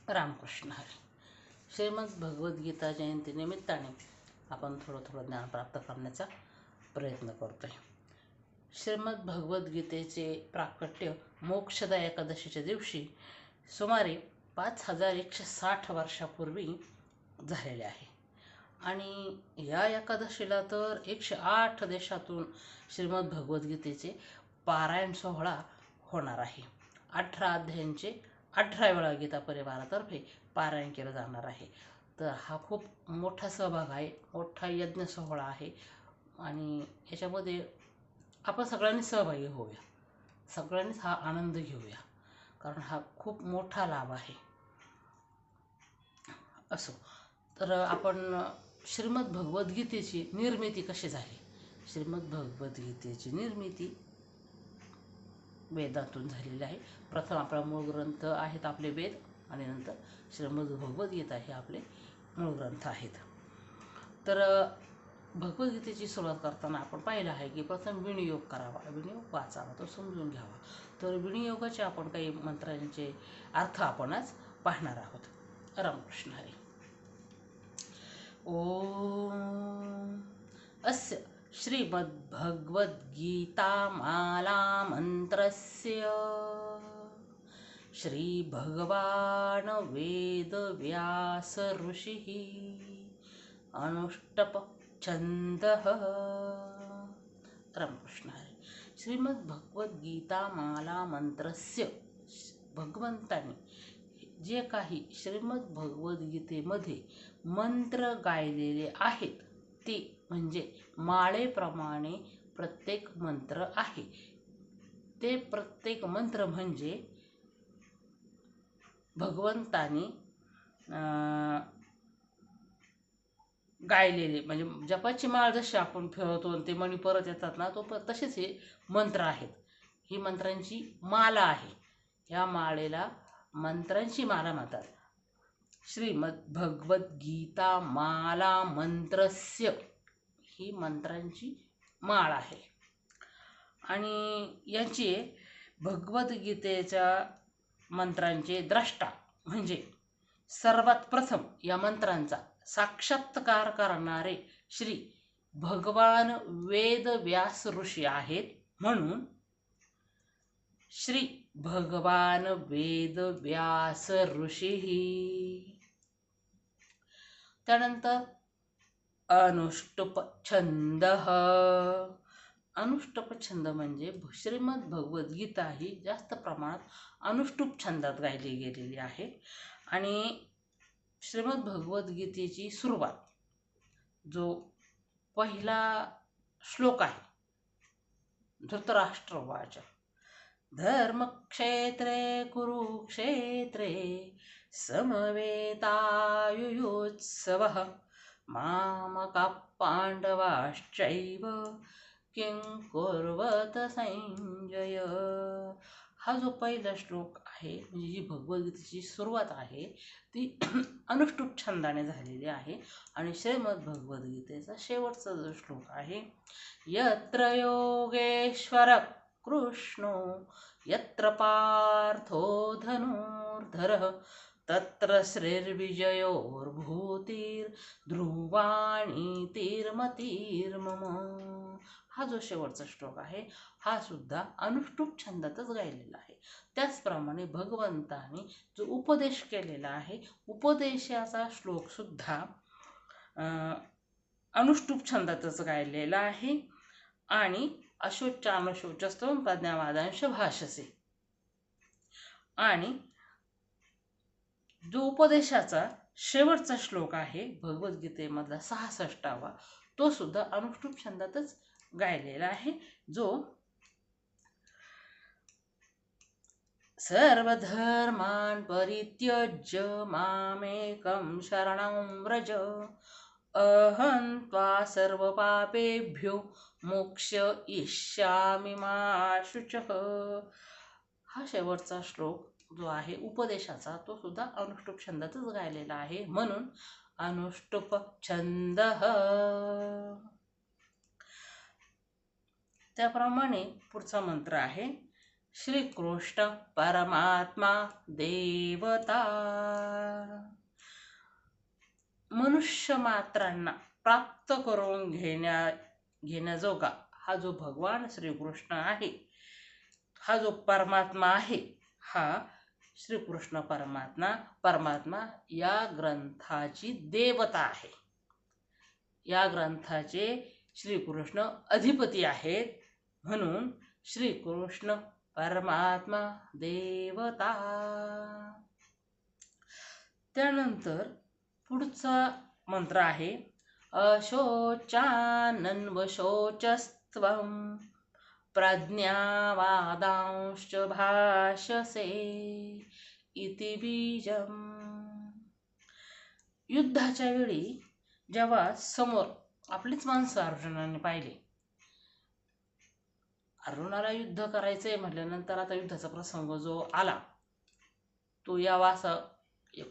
रामकृष्ण हरी. श्रीमद भगवद्गीता जयंती निमित्ताने आपण थोडं ज्ञान प्राप्त करण्याचा प्रयत्न करतोय. श्रीमद भगवद्गीतेचे प्राकट्य मोक्षदा एकादशीच्या दिवशी सुमारे 5160 वर्षापूर्वी झालेले आहे. आणि या एकादशीला तर 108 देशातून श्रीमद भगवद्गीतेचे पारायण सोहळा होणार आहे. 18 अध्यायांचे 18 वेळा गीता परिवारातर्फे पारायण केलं जाणार आहे. तर हा खूप मोठा सहभाग आहे, मोठा यज्ञ सोहळा आहे आणि याच्यामध्ये आपण सगळ्यांनी सहभागी होऊया, सगळ्यांनीच हा आनंद घेऊया, कारण हा खूप मोठा लाभ आहे. असो, तर आपण श्रीमद भगवद्गीतेची निर्मिती कशी झाली. श्रीमद भगवद्गीतेची निर्मिती वेदातून झालेली आहे. प्रथम आपला मूळ ग्रंथ आहेत आपले वेद, आणि नंतर श्रीमद भगवद्गीता हे आपले मूळ ग्रंथ आहेत. तर भगवद्गीतेची सुरुवात करताना आपण पाहिलं आहे की प्रथम विनियोग करावा, विनियोग वाचावा, तो समजून घ्यावा. तर विनियोगाचे आपण काही मंत्रांचे अर्थ आपण आज पाहणार आहोत. रामकृष्ण हरी. ओम अस्य श्रीमद्भगवद्गीतामालामन्त्रस्य श्रीभगवान् वेदव्यास ऋषिः अनुष्टुप् छन्दः. रामकृष्ण हरी. श्रीमद्भगवद्गीतामालामन्त्रस्य, भगवंताने जे काही श्रीमद भगवद्गीतेमध्ये मंत्र गायलेले आहेत ते म्हणजे माळेप्रमाणे प्रत्येक मंत्र आहे. ते प्रत्येक मंत्र म्हणजे भगवंताने गायलेले, म्हणजे जपाची माळ जशी आपण फिरवतो ते मणी परत येतात ना, तसेच हे मंत्र आहेत. ही मंत्रांची माला आहे. या माळेला मंत्रांची माला म्हणतात. श्रीमद भगवद्गीता माला मंत्रस्य ही मंत्रांची माळ आहे. आणि यांची भगवद्गीतेच्या मंत्रांचे द्रष्टा म्हणजे सर्वात प्रथम या मंत्रांचा साक्षात्कार करणारे श्री भगवान वेदव्यास ऋषी आहेत. म्हणून श्री भगवान वेदव्यास ऋषी. त्यानंतर अनुष्टुप छंद. अनुष्टुप छंद म्हणजे श्रीमद भगवद्गीता ही जास्त प्रमाणात अनुष्टुप छंदात गायली गेलेली आहे. आणि श्रीमद भगवद्गीतेची सुरुवात, जो पहिला श्लोक आहे, धृतराष्ट्रवाच धर्मक्षेत्रे कुरुक्षेत्रे समवेतायुयुत्सवः मामकाः पांडवाश्चैव किं कुर्वत संजय. हा जो पहिला श्लोक आहे, म्हणजे जी भगवद्गीतेची सुरुवात आहे ती अनुष्टुप छंदाने झालेली आहे. आणि श्रीमद भगवद्गीतेचा शेवटचा जो श्लोक आहे, यत्र योगेश्वर कृष्णो यत्र पार्थो धनुर्धरः तत्र श्रीर्विजयोर्भूतिर्ध्रुवाणीतिर्मतिर्मम. हा जो शेवटचा श्लोक आहे हा सुद्धा अनुष्टुप छंदातच गायलेला आहे. त्याचप्रमाणे भगवंताने जो उपदेश केलेला आहे, उपदेशाचा श्लोक सुद्धा अनुष्टुप छंदातच गायलेला आहे. आणि अशोचानशोचस्तव प्रज्ञावादांश भाषसे. आणि जो उपदेशाचा शेवटचा श्लोक आहे भगवद्गीतेमधला 66वा, तो सुद्धा अनुष्टुप छंदातच गायलेला आहे, जो सर्वधर्मान् परित्यज्य मामेकं शरणं व्रज अहं त्वा सर्वपापेभ्यो मोक्षयिष्यामि मा शुचः. हा शेवटचा श्लोक जो आहे उपदेशाचा, तो सुद्धा अनुष्टुप छंदातच गायलेला आहे. म्हणून अनुष्टुप छंद. त्याप्रमाणे पुढचा मंत्र आहे श्रीकृष्ण परमात्मा देवता. मनुष्य मात्रांना प्राप्त करून घेण्याजोगा हा जो भगवान श्रीकृष्ण आहे, हा जो परमात्मा आहे, हा श्रीकृष्ण परमात्मा या ग्रंथाची देवता आहे. या ग्रंथाचे श्रीकृष्ण अधिपती आहेत, म्हणून श्रीकृष्ण परमात्मा देवता. त्यानंतर पुढचा मंत्र आहे अशोचानन्वशोचस्त्वं प्रज्ञावादांश्च भाषसे इति बीजम. युद्धाच्या वेळी जेव्हा समोर आपलीच माणसं अर्जुनाने पाहिले, अर्जुनाला युद्ध करायचंय म्हटल्यानंतर आता युद्धाचा प्रसंग जो आला तो यावा असं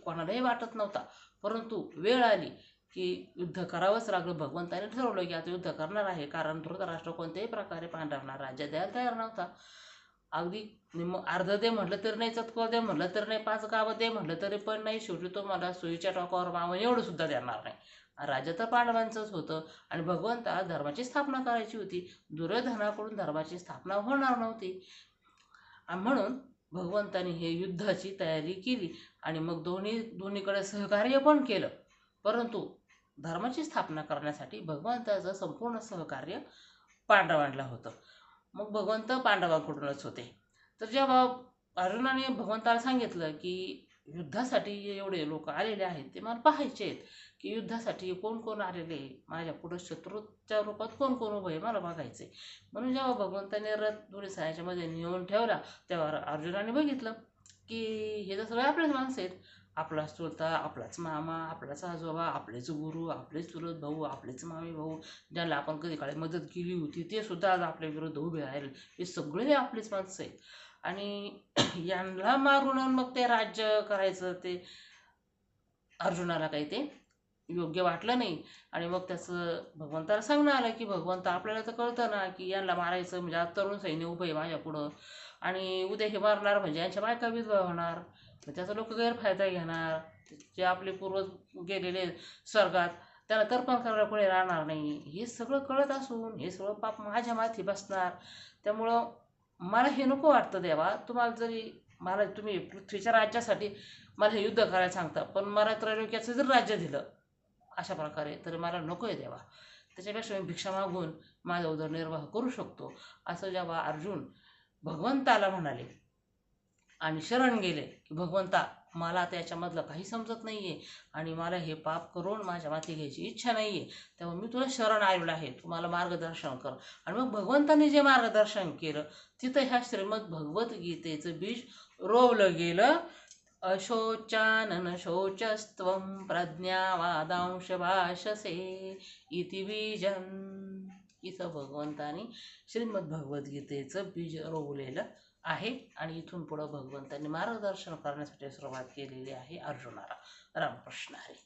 कोणालाही वाटत नव्हता, परंतु वेळ आली की युद्ध करावंच लागलं. भगवंताने ठरवलं की आता युद्ध करणार आहे, कारण धृतराष्ट्र कोणत्याही प्रकारे पांडवांना राज्य द्यायला तयार नव्हता. अगदी अर्ध दे म्हटलं तरी नाही, चतकोर दे म्हटलं तरी नाही, 5 गावं दे म्हटलं तरी पण नाही. शेवटी तो मला सुईच्या टोकावर मावून एवढं सुद्धा देणार नाही. राज्य तर पांडवांचंच होतं आणि भगवंता धर्माची स्थापना करायची होती. दुर्योधनाकडून धर्माची स्थापना होणार नव्हती. म्हणून भगवंताने हे युद्धाची तयारी केली आणि मग दोन्हीकडे सहकार्य पण केलं, परंतु धर्माची स्थापना करण्यासाठी भगवंताचं संपूर्ण सहकार्य पांडवांना होतं. मग भगवंत पांडवांकडूनच होते. तर जेव्हा अर्जुनाने भगवंताला सांगितलं की युद्धासाठी एवढे लोक आलेले आहेत, ते मला पाहायचे आहेत की युद्धासाठी कोण कोण आलेले, माझ्या पुढे शत्रूच्या रूपात कोण कोण उभं आहे, मला बघायचे. म्हणून जेव्हा भगवंताने रथ दोन्ही सायाच्या मध्ये नेऊन ठेवला, तेव्हा अर्जुनाने बघितलं की हे तर सगळे आपलेच माणसं आहेत. आपलाच चुलता, आपलाच मामा, आपलाच आजोबा, आपलेच गुरु, आपलेच चुलत भाऊ, आपलेच मामी भाऊ, ज्यांना आपण कधी काळी मदत केली होती ते सुद्धा आज आपल्या विरुद्ध उभे राहिले. हे सगळे आपलेच माणसं आहेत आणि यांना मारून मग ते राज्य करायचं ते अर्जुनाला काही ते योग्य वाटलं नाही. आणि मग त्याचं भगवंताला सांगणं आलं की भगवंत आपल्याला तर कळतं ना की यांना मारायचं म्हणजे आज तरुण सैन्य उभं आहे माझ्या पुढं, आणि उद्या हे मारणार म्हणजे यांच्या बायका विधवा होणार, त्याचा लोक गैरफायदा घेणार. जे आपले पूर्वज गेलेले स्वर्गात त्याला तर्पण करायला कोणी राहणार नाही. हे सगळं कळत असून हे सगळं पाप माझ्या माथी बसणार. त्यामुळं मला हे नको वाटतं देवा. तुम्हाला जरी मला तुम्ही पृथ्वीच्या राज्यासाठी मला हे युद्ध करायला सांगता, पण मला त्रैलोक्याचं जर राज्य दिलं अशा प्रकारे तर मला नको आहे देवा. त्याच्यापेक्षा मी भिक्षा मागून माझा उदरनिर्वाह करू शकतो, असं जेव्हा अर्जुन भगवंताला म्हणाले आणि शरण गेले की भगवंता मला आता याच्यामधलं काही समजत नाही आहे आणि मला हे पाप करून माझ्या माथी घ्यायची इच्छा नाही आहे, तेव्हा मी तुला शरण आलेलो आहे, तू मला मार्गदर्शन कर. आणि मग भगवंताने जे मार्गदर्शन केलं तिथं ह्या श्रीमद भगवद्गीतेचं बीज रोवलं गेलं. अशोचानन शोचस्त्वं प्रज्ञावादांश भाषसे इति बीजम. इथं भगवंतानी श्रीमद भगवद्गीतेचं बीज रोवलेलं आहे आणि इथून पुढं भगवंतांनी मार्गदर्शन करण्यासाठी सुरुवात केलेली आहे अर्जुनाला. रामकृष्ण हरी.